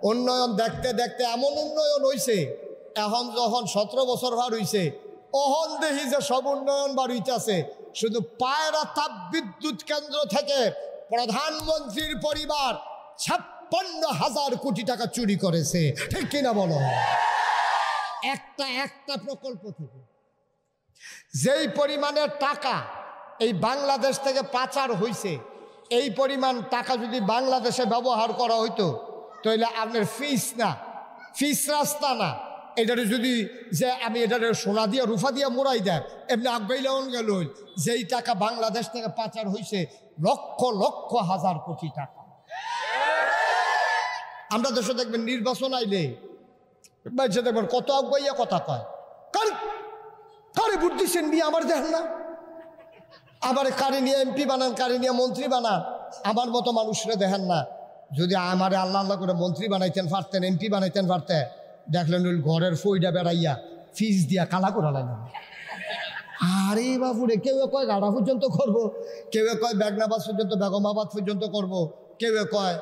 উন্নয়ন দেখতে দেখতে এমন উন্নয়ন হইছে, এখন যখন 17 বছর ভার হইছে অহন দেখি যে সব উন্নয়ন বাড়িতেছে। শুধু পায়রা তাপ বিদ্যুৎ কেন্দ্র থেকে প্রধানমন্ত্রীর পরিবার 56,000 কোটি টাকা চুরি করেছে, ঠিক কিনা বলো? একটা প্রকল্প থেকে যেই পরিমাণের টাকা এই বাংলাদেশ থেকে পাচার হইছে, এই পরিমাণ টাকা যদি বাংলাদেশে ব্যবহার করা হইতো তাহলে আপনার ফিস রাস্তা না, এটারে যদি যে আমি এটারে সোনা দিয়ে রূপা দিয়ে মোড়াই দেয় এমনি আগাইলেন গেল, যেই টাকা বাংলাদেশ থেকে পাচার হইছে লক্ষ লক্ষ হাজার কোটি টাকা। আমরা দেশে দেখবেন নির্বাচন আইলে দেখবেন কত আগাইয়া কথা কয়, কারে ভোট দিচ্ছেন নিয়ে আমার দেখেন না, আবার কারে নিয়ে এমপি বানান, কারে নিয়ে মন্ত্রী বানান, আমার মতো মানুষরা দেখেন না। যদি আমারে আল্লাহ আল্লাহ করে মন্ত্রী বানাইতেন পারতেন, এমপি বানাইতেন পারতেন, দেখলেন ঘরের ফইডা বেড়াইয়া ফিস দিয়া কালা করা লাগবে। আরে বাবুরে, কেউ কয় গাড়া পর্যন্ত করব, কেউ কয় বেগনাবাদ পর্যন্ত, বেগমাবাদ পর্যন্ত করব, কেউ কয়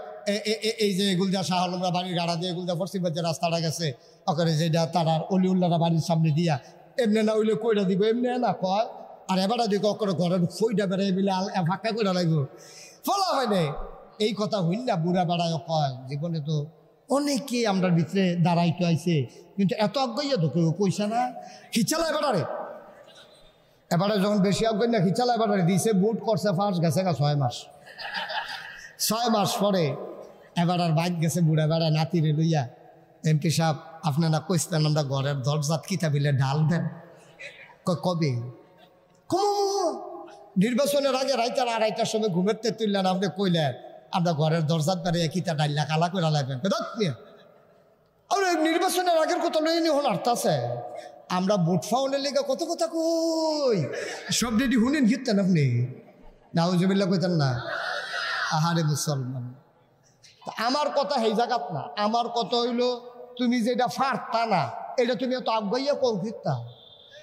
এই যে গুলদা শাহ আলমরা বাড়ির গাড়া দিয়ে গুলদা ফরসিবাদ যে রাস্তাটা গেছে ওখানে যেটা তারা অলিউল্লাহরা বাড়ির সামনে দিয়া এমনি না হইলে কইরা দিব, এমনি না কয়। আর এবারে দিকে করে ঘরের ফইডা বেড়াই বিলে ফাঁকা করে লাগবো, ফলা হয় না। এই কথা হইল না, বুড়া বেড়ায় কয় জীবনে তো অনেকে আমরা ভিতরে দাঁড়াইতে আইছে, কিন্তু এত আজ্ঞাইয়া তো কেউ কইসা না। খিচালা এবারে যখন বেশি আজ্ঞাই না খিচালা এবারে দিছে, বুট করছে ফার্স্ট গেছে 6 মাস পরে এবার আর বাইক গেছে বুড়া বেড়া নাতিরে লইয়া, এমপি সাহেব আপনারা কইসলেন আমরা ঘরের দরজাত কিতাবিলে ঢাল দেন, কবে নির্বাচনের আগে রাইতার 2:30টার সময় ঘুমেরতে তুললেন, আপনি কইলেন আমরা ঘরের দরজাত বেড়ে কিতা ডাইলা কালা করে লাগবেন। নির্বাচনের আগের কথা লইনি হন আর্তাছে, আমরা ভোট ফাউন্ডের লেগে কত কথা কই, সব রেডি শুনেন ঘিরতেন আপনি, নাউজুবিল্লাহ কইতেন না। আহারে মুসলমান, আমার কথা এই জায়গাত না, আমার কথা হইল তুমি যেটা ফারতা না এটা তুমি এত আগাইয়া কল ফিরতা,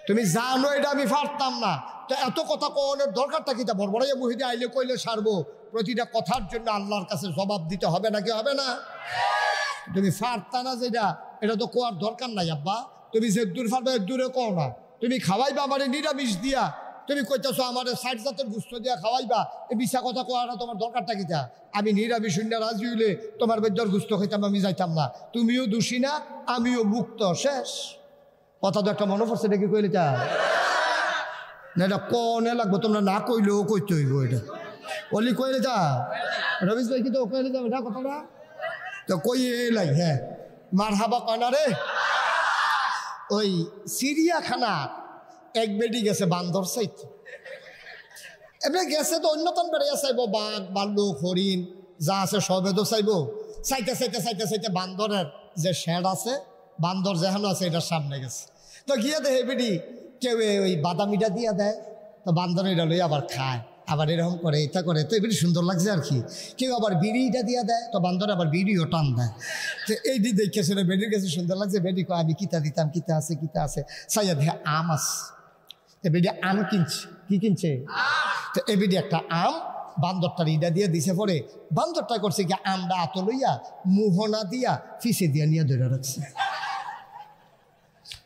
তুমি জানো এটা আমি ফারতাম না, তো এত কথা কনের দরকারটা কি? তা বড়বড়াইয়া মুহিদে আইলে কইলে সারবো, প্রতিটা কথার জন্য আল্লাহর কাছে জবাব দিতে হবে নাকি হবে না? তুমি ফারতা না যেটা, এটা তো কোয়ার দরকার নাই আব্বা, তুমি যে দূর ফারবে দূরে কও না, তুমি খাওয়াইবা আমারে নিরামিষ দিয়া, তুমি কইতেছো আমাদের 60 জাতের গুস্ত দিয়া খাওয়াইবা, এই মিশা কথা কোয়াটা তোমার দরকারটা কিটা? আমি নিরামিষ শূন্য রাজি হইলে তোমার বেদ্যর গুস্ত খাইতাম, আমি যাইতাম না, তুমিও দোষী না আমিও মুক্ত, শেষ কথা। তো একটা মনে পড়ছে নাকি কইলে তা না, এটা কনে লাগবো, তোমরা না কইলেও কইতে হইব, এটা অলি কইলে তা রবিশ ভাই কিন্তু কইলে যাবে এটা কথা না, তো কই এলাই হ্যাঁ মার হাবা কয় না রে। ওই চিড়িয়াখানা এক বেডি গেছে বান্দর চাইতে, এমনি গেছে তো অন্যতম বেড়াইয়া চাইব, বাঘ ভাল্লুক হরিণ যা আছে সবে তো চাইব, চাইতে চাইতে চাইতে চাইতে বান্দরের যে শেড আছে, বান্দর যেখানে আছে এটার সামনে গেছে, তো গিয়ে দেখে বেডি কেউ ওই বাদামিটা দিয়া দেয়, তো বান্দর এটা লই আবার খায়, আবার এরকম করে এটা করে, তো এবারে সুন্দর লাগছে আর কি। কেউ আবার বিড়িটা দিয়া দেয়, তো বান্দর আবার বিড়িও টান দেয়, তো এই দিক দেখেছে বেডির কাছে সুন্দর লাগছে, বেডি কয় আমি কিতা দিতাম, কিতা আছে সাইয়া দেখে আম আছে, এবেডি আম কিনছে, কি কিনছে, তো এবেডি একটা আম বান্দরটার ইডা দিয়ে দিছে, পরে বান্দরটা করছে কি আমটা আত লইয়া মোহনা দিয়া ফিসে দিয়া নিয়ে ধরে রাখছে।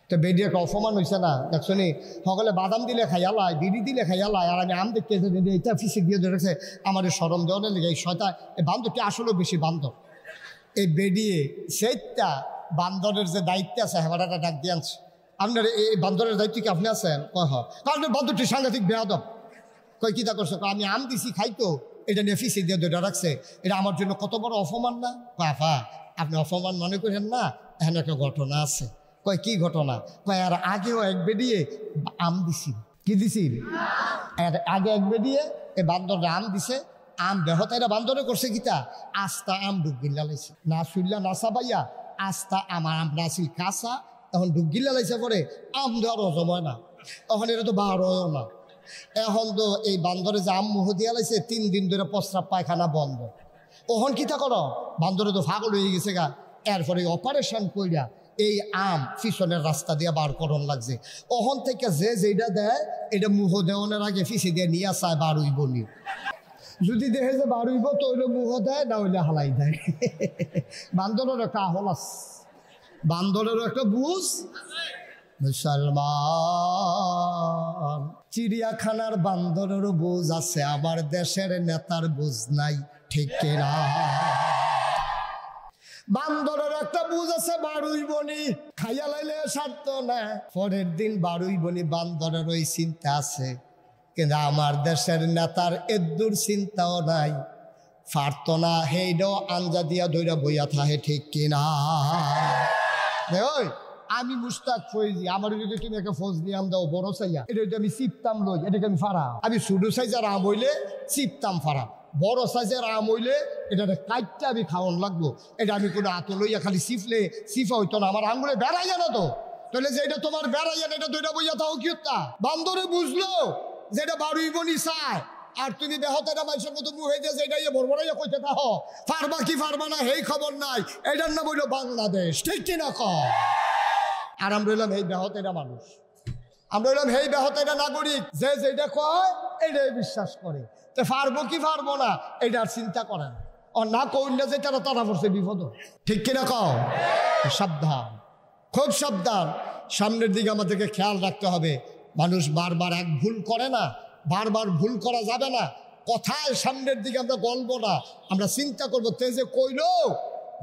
তো বেডি একটা অপমান হয়েছে না, দেখছো নি সকলে বাদাম দিলে খাইয়ালায়, বিড়ি দিলে খাইয়ালায়, আর আমি আম দেখতে এটা ফিসে দিয়ে ধরে রাখছে, আমার সরম দেওয়ানের লেগে এই শয়তান, এই বান্দরটি আসলেও বেশি বান্দর। এই বেডিয়ে সেইটা বান্দরের যে দায়িত্ব আছে হেবাটা ডাক দিয়ে আনছে, আপনার এই বান্দরের দায়িত্ব কি আপনি আছেন? কয় হ, কারণ বান্দরটি সাংঘাতিক বেয়াদব। কয় কিতা করছো? আমি আম দিছি খাইতো, এটা নিয়ে ফিসে দিয়ে ধরে রাখছে, এটা আমার জন্য কত বড় অপমান না? কাফা আপনি অপমান মনে করেন না, এখানে একটা ঘটনা আছে। কয় কি ঘটনা? কয় আর আগেও এক বেডিয়ে আম দিছি, কি দিছি আর আগে এক বেডিয়ে এই বান্দররা আম দিছে, আম বেহতাইরা বান্দরে করছে কিতা আস্তা আম ডুবগিল্লা লাইছে, না শুইলা না চাবাইয়া আস্তা আমার আম নাছিল কাঁচা, এখন ডুবগিল্লা লাইছে, পরে আম দেওয়ার জময় না, এখন এটা তো বার হয় না, এখন তো এই বান্দরে যে আম মুহ দিয়া লাইছে 3 দিন ধরে প্রস্রাব পায়খানা বন্ধ, ওহন কিতা করো বান্দরে তো পাগল হয়ে গেছে গা, এরপরে অপারেশন কইরা এই আম পিছনের রাস্তা দিয়ে বার করন লাগছে, ওহন থেকে যে যেটা দেয় এটা মুহ দেওয়ানের আগে ফিসে দিয়ে নিয়ে আসায় বার হইব নি, যদি দেখে যে বাড়ইব তো হইলে মুখ দেয়, না হইলে হালাই দেয়। বান্দরের একটা আহল আছে, বান্দরেরও একটা বুঝ। মুসলমান, চিড়িয়াখানার বান্দরেরও বুঝ আছে, আবার দেশের নেতার বুঝ নাই, ঠিক কিনা? বান্দরের একটা বুঝ আছে, বাড়ুই বনি খাইয়া লাইলে সারত না, পরের দিন বাড়ুই বনি। বান্দরের ওই চিন্তা আছে, কিন্তু আমার দেশের নেতার এদুর চিন্তাও নাই, পারত না, হেইডও আঞ্জা দিয়া ধইরা বইয়া থাহে, ঠিক কিনা? ওই আমি মুস্তাক ফৌজি, আমার যদি তুমি একটা ফৌজ নিয়ে আম দাও বড় চাইয়া, এটা যদি আমি চিপতাম লই, এটাকে আমি ফারা। আমি ছোট সাইজের আম হইলে চিপতাম ফারা, বড় সাইজের আম হইলে এটা কাইটটা আমি খাওয়ান লাগবো। এটা আমি কোনো আতো লইয়া খালি চিপলে চিপা হইতো না, আমার আঙুলে বেড়াই জানো তো। তাহলে যে এটা তোমার বেড়াই জানো, এটা দুইটা বইয়া থাও কি হত্যা? বান্দরে বুঝলো যেটা বাড়ুই বনি চায়, আর তুমি দেহতে এটা মানুষের মতো মুখ হয়ে যায়, এটা বড়বড়াইয়া কইতে থাহ, পারবা কি পারবা না এই খবর নাই। এটার নাম হইল বাংলাদেশ, ঠিক কিনা ক? আর আমরা হইলাম এই ব্যাহত এটা মানুষ, আমরা হইলাম এই ব্যাহত এটা নাগরিক, যে যেটা কয় এটাই বিশ্বাস করে। তো পারবো কি পারবো না এটার চিন্তা করেন, আর না কইলে যে তারা তারা পড়ছে বিপদ, ঠিক কিনা কও? সাবধান, খুব সাবধান, সামনের দিকে আমাদেরকে খেয়াল রাখতে হবে। মানুষ বারবার এক ভুল করে না, বারবার ভুল করা যাবে না। কথায় সামনের দিকে আমরা গলবো না, আমরা চিন্তা করবো তেজে কইলো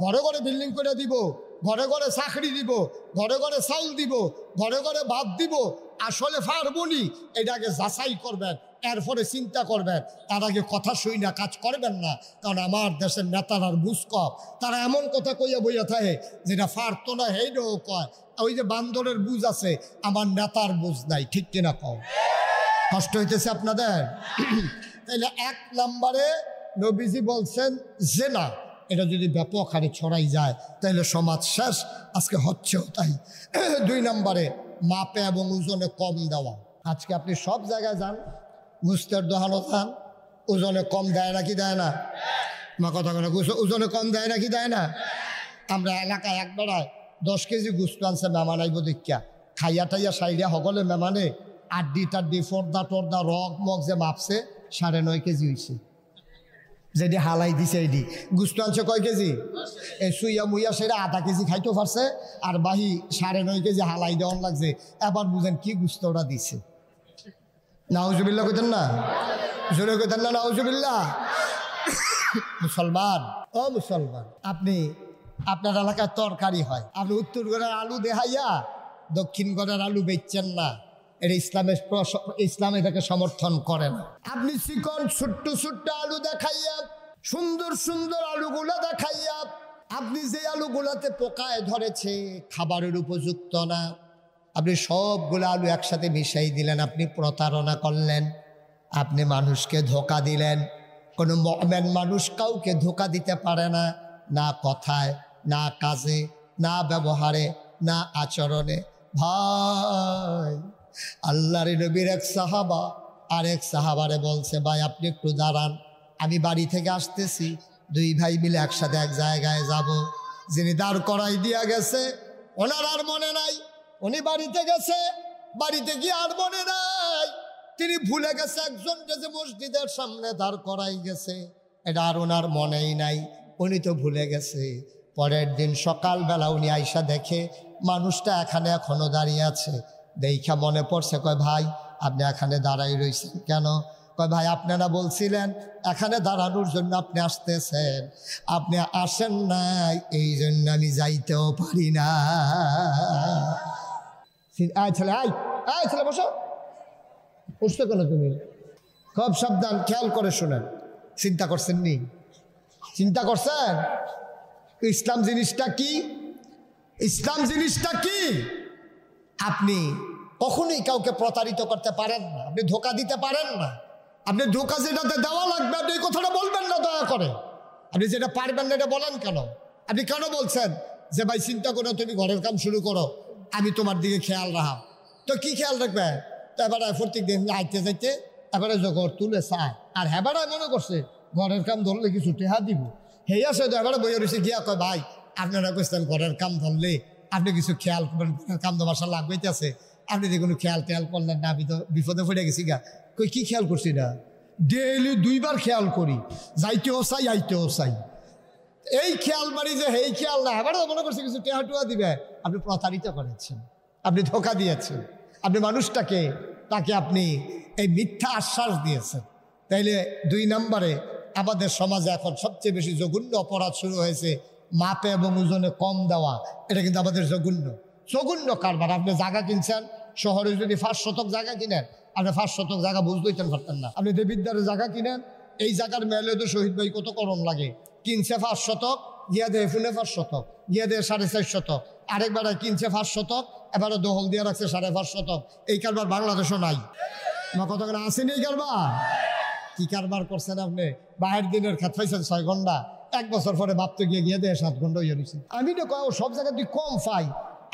ঘরে ঘরে বিল্ডিং করে দিব, ঘরে ঘরে চাকরি দিব, ঘরে ঘরে চাউল দিব, ঘরে ঘরে ভাত দিব, আসলে পারবনি এটাকে যাচাই করবেন, এরপরে চিন্তা করবেন। তার আগে কথা শুই না কাজ করবেন না, কারণ আমার দেশের নেতারার বুঝ কম, তারা এমন কথা কইয়া বইয়া থাকে যেটা পারতো না হেইটাও কয়। ওই যে বান্দরের বুঝ আছে, আমার নেতার বুঝ নাই, ঠিক কিনা কও? কষ্ট হইতেছে আপনাদের? তাইলে 1 নম্বরে নবীজি বলছেন জেনা, এটা যদি ব্যাপক হারে ছড়াই যায় তাহলে সমাজ শেষ, আজকে হচ্ছেও তাই। 2 নম্বরে মাপে এবং ওজনে কম দেওয়া। আজকে আপনি সব জায়গায় যান, গুস্তের দোকানও যান, ওজনে কম দেয় নাকি দেয় না? মা কথা কথা ওজনে কম দেয় নাকি দেয় না? আমরা এলাকায় এক বেড়ায় 10 কেজি গুস্ত আনছে মেহমান আইব দীক্ষা, খাইয়া টাইয়া সাইডে সকলে মেহমানে আড্ডি টাড্ডি ফর্দা টর্দা রগ মগ যে মাপছে 9.5 কেজি হয়েছে, যেটি হালাই দিছে। এটি গুস্ত আনছে কয় কেজি? এই সুইয়া মুইয়া সেটা 1/2 কেজি খাইতে পারছে, আর বাহি 9.5 কেজি হালাই দেওয়ান লাগছে। এবার বুঝেন কি গুস্তটা দিছে। নাউজুবিল্লাহ কইতেন না? জোরে কইতেন না নাউজুবিল্লাহ? মুসলমান, ও মুসলমান, আপনি আপনার এলাকায় তরকারি হয়, আপনি উত্তর গড়ের আলু দেখাইয়া দক্ষিণ গড়ের আলু বেচছেন না, এটা ইসলাম এটাকে সমর্থন করে না। আপনি চিকন ছোট্ট ছোট্ট আলু দেখাইয়া, সুন্দর সুন্দর আলুগুলা দেখাইয়া, আপনি যে আলুগুলাতে পোকায় ধরেছে, খাবারের উপযুক্ত না, আপনি সবগুলো আলু একসাথে মিশাই দিলেন, আপনি প্রতারণা করলেন, আপনি মানুষকে ধোঁকা দিলেন। কোনো মুমিন মানুষ কাউকে ধোঁকা দিতে পারে না, না কথায়, না কাজে, না ব্যবহারে, না আচরণে। ভাই, আল্লাহর নবীর এক সাহাবা আরেক সাহাবারে বলছে, ভাই আপনি একটু দাঁড়ান, আমি বাড়ি থেকে আসতেছি, 2 ভাই মিলে একসাথে এক জায়গায় যাব। যিনি দাঁড় করাই দিয়া গেছে ওনার আর মনে নাই, উনি বাড়িতে গেছে, বাড়িতে গিয়ে আর মনে নাই, তিনি ভুলে গেছে একজনকে যে মসজিদের সামনে দাঁড় করাই গেছে, এটা আর ওনার মনেই নাই, উনি তো ভুলে গেছে। পরের দিন সকালবেলা উনি আইসা দেখে মানুষটা এখানে এখনো দাঁড়িয়ে আছে। দেখা মনে পড়ছে, কয় ভাই আপনি এখানে দাঁড়াই রয়েছেন কেন? কয় ভাই আপনারা বলছিলেন এখানে দাঁড়ানোর জন্য আপনি আসতেছেন, আপনি আসেন নাই, এই জন্য আমি যাইতেও পারি না। আয় ছেলে, আয় আয় ছেলে, বসো। বুঝতে কেন তুমি? খুব সাবধান, খেয়াল করে শোনেন। চিন্তা করছেন নি? চিন্তা করছেন ইসলাম জিনিসটা কি? ইসলাম জিনিসটা কি? আপনি কখনোই কাউকে প্রতারিত করতে পারেন না, আপনি ধোঁকা দিতে পারেন না। আপনি ধোঁকা যেটাতে দেওয়া লাগবে আপনি এই কথাটা বলবেন না দয়া করে। আপনি যেটা পারবেন না এটা বলেন কেন? আপনি কেন বলছেন যে ভাই চিন্তা করো, তুমি ঘরের কাম শুরু করো, আমি তোমার দিকে খেয়াল রাখা? তো কি খেয়াল রাখবে? তো এবারে প্রত্যেক দিন আইতে যাইতে এবারে জগর তুলে চায়, আর হেবারাই মনে করছে ঘরের কাম ধরলে কিছু টেহা দিব, হেই আছে তো এবারে বইয়ে রয়েছে গিয়া কয় ভাই আপনারা কইছেন ঘরের কাম ধরলে আপনি কিছু খেয়াল করবেন, কাম তো বাসা লাগবেইতেছে, আপনি যে কোনো খেয়াল টেয়াল করলেন না, আমি তো বিপদে পড়ে গেছি গা। কই কি খেয়াল করছি না? ডেইলি 2 বার খেয়াল করি, যাইতেও চাই আইতেও চাই। এই খেয়াল বাড়ি যে এই খেয়াল না, এবারও মনে করছে কিছু টেহা টুয়া দিবে, আপনি প্রতারিত করেছেন, আপনি ধোকা দিয়েছেন, আপনি মানুষটাকে তাকে আপনি এই মিথ্যা আশ্বাস দিয়েছেন। তাইলে 2 নম্বরে আমাদের সমাজে এখন সবচেয়ে বেশি জঘন্য অপরাধ শুরু হয়েছে, মাপে এবং ওজনে কম দেওয়া। এটা কিন্তু আমাদের জঘন্য কারবার। আপনি জায়গা কিনছেন, শহরে যদি 5 শতক জায়গা কিনেন, আপনি 5 শতক জায়গা বুঝতেইতেন পারতেন না। আপনি দেবিদ্বারে জায়গা কিনেন, এই জায়গার মেলে তো শহীদ ভাই কত করণ লাগে, কিনছে 5 শতক, গিয়া দেয় ফুনে 5 শতক, গিয়া দেয় 4.5 শতক, আরেকবার কিনছে 5 শতক, এবারে দখল দিয়ে রাখছে 5.5 শতক। এই কারবার বাংলাদেশও নাই। আমার কথা আসেনি এই কারবার। কি কারবার করছেন আপনি? বাহির দিনের খেত পাইছেন 6 ঘন্টা, 1 বছর পরে ভাবতে গিয়ে দেয় 7 ঘন্টা হয়ে গেছে। আমি তো কয় সব জায়গায় তুই কম পাই,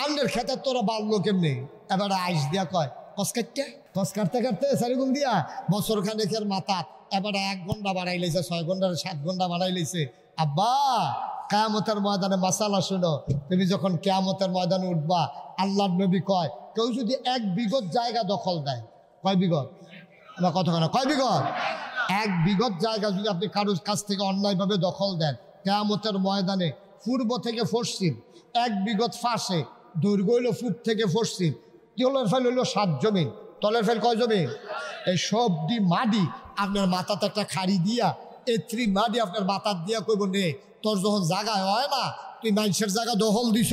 আন্নের খেতের তোরা বাড়লো কেমনি? এবারে আইস দিয়া কয় কস কাটতে 4 গুণ দিয়া বছর খানেকের মাথা এবারে 1 ঘন্টা বাড়াই লাইছে, 6 ঘন্টার 7 ঘন্টা বাড়াই লাইছে। আব্বা, কিয়ামতের ময়দানে মাসালা শুনো, তুমি যখন কিয়ামতের ময়দানে উঠবা, আল্লাহর নবী কয় কেউ যদি 1 বিঘত জায়গা দখল দেয়, কয় বিঘত? আমার কথা কেন, কয় বিঘত? 1 বিঘত জায়গা যদি আপনি কারোর কাছ থেকে অন্যায়ভাবে দখল দেন, কিয়ামতের ময়দানে পূর্ব থেকে পশ্চিম 1 বিঘত ফাঁসে, দৈর্ঘ্য হইল ফুট থেকে পশ্চিম, তলের ফেল হইল 7 জমিন, তলের ফেল কয় জমিন? এই সবটি মাটি আপনার মাথাতে একটা খাড়ি দিয়া, এত্রি মাটি আপনার মাথার দিয়া কইব নে, তোর যখন জায়গায় হয় না, তুই মানুষের জায়গা দখল দিস,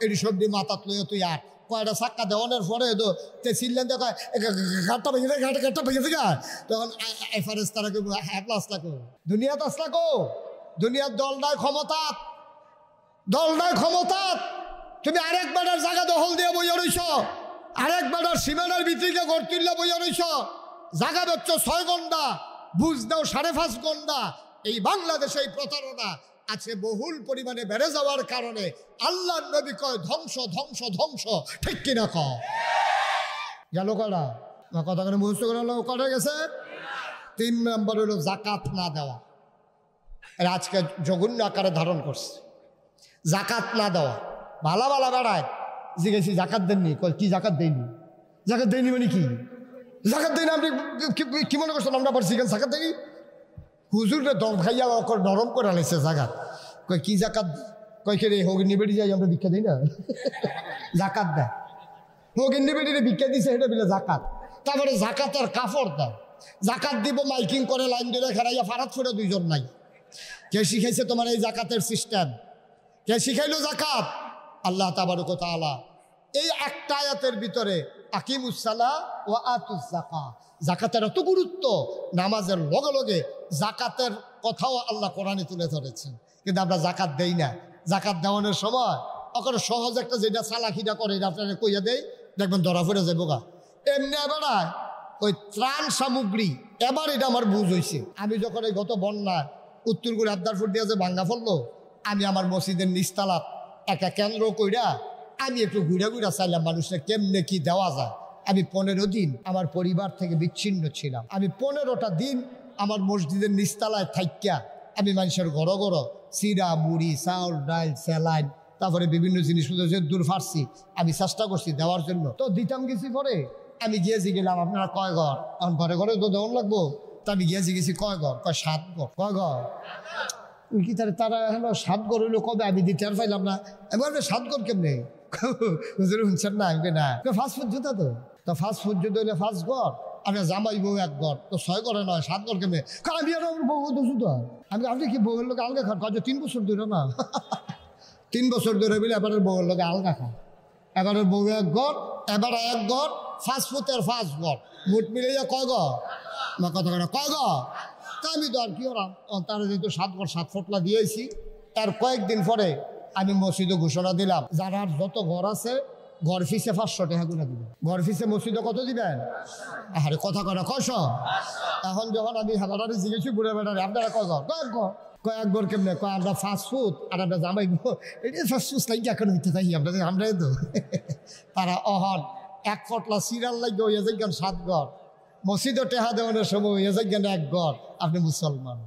এটি সবটি মাথাত লইয়া তুই আর কয়টা চাক্কা দেওয়ানোর পরে চিল্লেন দেখো ঘাটটা ভেঙে দেয়, ঘাটটা ভেঙে থেকে তখন এফারেস তারা কেউ প্লাস লাগো, দুনিয়াত আসলাকো, দুনিয়ার দল নাই ক্ষমতা, তুমি আরেক বেটার জায়গা দখল দিয়ে বইয়া রইছ, আরেক বেটার সীমানার ভিতরে ঘর তুললে বইয়া রইছ, জায়গা বেচছ 6 ঘন্টা, বুঝ দাও 5.5 ঘন্টা। এই বাংলাদেশে এই প্রতারণা আছে বহুল পরিমাণে বেড়ে যাওয়ার কারণে আল্লাহর নবী কয় ধ্বংস, ঠিক কিনা কয়? গেল কটা কথা করে মুহূর্ত করে গেছে। 3 নম্বর হলো জাকাত না দেওয়া। এর আজকে জঘন্য আকারে ধারণ করছে। জাকাত না দেওয়া, ভালা বেড়ায় জিজ্ঞেসি জাকাত দেননি, কি জাকাত দেয়নি? জাকাত দেয়নি মানে কি? জাকাত দেয়নি আপনি কি মনে করছেন? আমরা আবার জিজ্ঞেস জাকাত দেয়নি, হুজুরে দম খাইয়া নরম করে আলাইছে জাকাত। কয় কি জাকাত? কয় কে রে হগিনী বেড়ি যাই আমরা ভিক্ষা দিই না, জাকাত দেয়। হগিনী বেড়িরে ভিক্ষা দিছে সেটা বলে জাকাত। তারপরে জাকাতের কাপড় দেয়, জাকাত দিব মাইকিং করে লাইন ধরে খেলাইয়া ফারাত ফুটে 2 জন নাই। কে শিখাইছে তোমার এই জাকাতের সিস্টেম? কে শিখাইলো জাকাত? আল্লাহ তাবারক ওয়া তাআলা এই একটা আয়াতের ভিতরে আকিমুস সালাহ ওয়া আতুজ যাকাত, জাকাতের এত গুরুত্ব, নামাজের লগে লগে জাকাতের কথাও আল্লাহ কোরআনে তুলে ধরেছেন। কিন্তু আমরা জাকাত দেই না। জাকাত দেওয়ানোর সময় ওখানে সহজ একটা যেটা চালাকিটা করে এটা আপনারা কইয়া দেয়, দেখবেন ধরা পড়ে যাবো গা। এমনি এবার ওই ত্রাণ সামগ্রী, এবার এটা আমার বুঝ হয়েছে। আমি যখন এই গত বন্যায় উত্তরগুড়ি আবদারপুর দিয়ে যে ভাঙ্গা ফেললো, আমি আমার মসজিদের নিচতলাত একটা কেন্দ্র কইরা আমি একটু ঘুরে চাইলাম মানুষের কেমনে কি দেওয়া যায়। আমি 15 দিন আমার পরিবার থেকে বিচ্ছিন্ন ছিলাম। আমি 15টা দিন আমার মসজিদের নিচতলায় থাইকা আমি মানুষের ঘর চিরা, মুড়ি, চাউল, ডাল, স্যালাইন, তারপরে বিভিন্ন জিনিসপত্র যে দূর ফারছি আমি চেষ্টা করছি দেওয়ার জন্য। তো দিতাম গেছি পরে আমি গিয়েছি গেলাম আপনারা কয় ঘর? এখন ঘরে তো দেওয়ান লাগবো। তো আমি গিয়েছি গেছি কয় ঘর? কয় 7 ঘর। কয় ঘর? কি তারা হলো 7 ঘর হইলো কবে? আমি দিতে আর পাইলাম না। এবার 7 ঘর কেমনে হুজুর শুনছেন না? আমি না ফাস্টফুড জুতা তো ফাস্টফুড জুতো হইলে 5 ঘর, আমি জামাই বউ 1 ঘর, তো 6 ঘরে নয় 7 ঘর কেমনে? কারণ আমি আর বউ তো জুতো আমি আপনি কি বউয়ের লোক আলগা খান? কাজ 3 বছর ধরে না 3 বছর ধরে বলে এবারের বউয়ের লোকে আলগা খান। এবারের বউ 1 ঘর, এবারে 1 ঘর, ফাস্টফুডের 5 ঘর, মোট মিলে কয় ঘর? না কথা কয় ঘর? তা আমি তো আর কি ওরা তারা যেহেতু 7 ঘর 7 ফটলা দিয়েছি। তার কয়েকদিন পরে আমি মসজিদে ঘোষণা দিলাম, যারা যত ঘর আছে ঘর ফিসে 500 টাকা করে দিবেন। ঘর ফিসে মসজিদে কত দিবেন? আরে কথা কয় না কয়শ? এখন যখন আমি হাজারে জিজ্ঞেসি বুড়ে বেড়ারে আপনারা কয় ঘর? কয়েক ঘর কেমনে? কয় আমরা ফাস্টফুড আর আমরা জামাই এটা ফাস্টফুড লাইক এখন হইতে থাকি আমরা তো তারা অহন 1 ফটলা সিরিয়াল লাগে হয়ে যাই 7 ঘর, মসজিদে টেহা দেওয়ানোর সময় হয়ে যাই 1 ঘর। আপনি মুসলমান।